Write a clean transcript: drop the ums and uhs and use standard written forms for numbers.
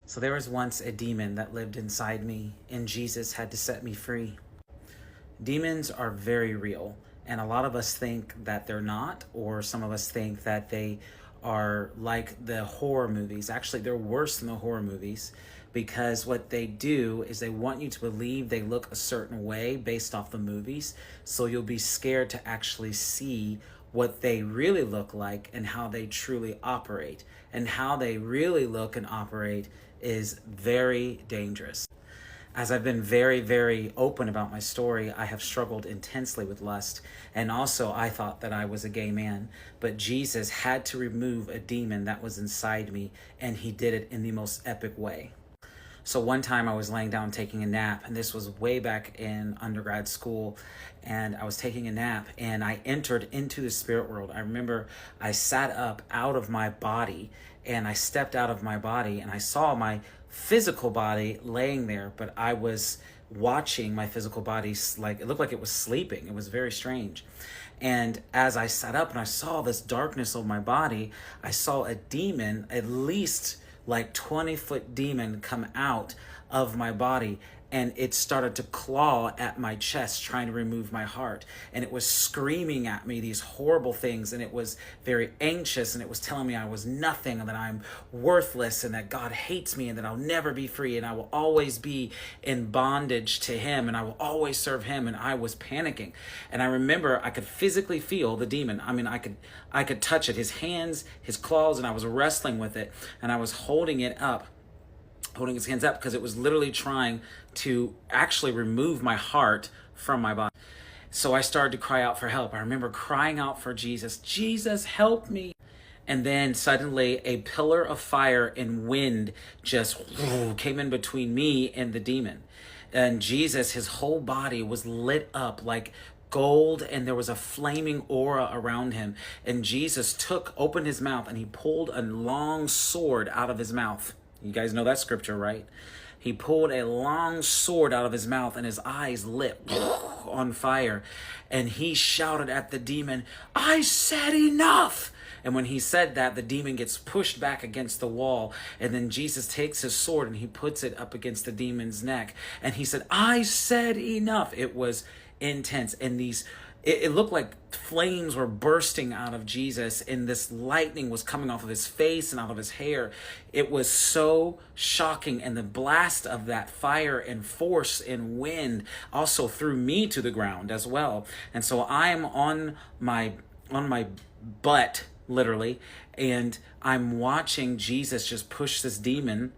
So there was once a demon that lived inside me, and Jesus had to set me free. Demons are very real, and a lot of us think that they're not, or some of us think that they are like the horror movies. Actually, they're worse than the horror movies because what they do is they want you to believe they look a certain way based off the movies. So you'll be scared to actually see what they really look like and how they truly operate. And how they really look and operate is very dangerous. As I've been very, very open about my story, I have struggled intensely with lust. And also, I thought that I was a gay man. But Jesus had to remove a demon that was inside me, and he did it in the most epic way. So one time I was laying down taking a nap, and this was way back in undergrad school, and I was taking a nap, and I entered into the spirit world. I remember I sat up out of my body, and I stepped out of my body, and I saw my physical body laying there, but I was watching my physical body, like it looked like it was sleeping. It was very strange. And as I sat up and I saw this darkness of my body, I saw a demon, at least like 20-foot demon, come out of my body, and it started to claw at my chest trying to remove my heart, and it was screaming at me these horrible things, and it was very anxious, and it was telling me I was nothing, and that I'm worthless, and that God hates me, and that I'll never be free, and I will always be in bondage to him, and I will always serve him. And I was panicking, and I remember I could physically feel the demon. I mean, I could touch it, his hands, his claws, and I was wrestling with it, and I was holding his hands up because it was literally trying to actually remove my heart from my body. So I started to cry out for help. I remember crying out for Jesus, Jesus, help me. And then suddenly a pillar of fire and wind just came in between me and the demon. And Jesus, his whole body was lit up like gold, and there was a flaming aura around him. And Jesus opened his mouth, and he pulled a long sword out of his mouth. You guys know that scripture, right? He pulled a long sword out of his mouth, and his eyes lit on fire. And he shouted at the demon, I said enough. And when he said that, the demon gets pushed back against the wall. And then Jesus takes his sword and he puts it up against the demon's neck. And he said, I said enough. It was intense. And it looked like flames were bursting out of Jesus, and this lightning was coming off of his face and out of his hair. It was so shocking, and the blast of that fire and force and wind also threw me to the ground as well. And so I'm on my butt, literally, and I'm watching Jesus just push this demon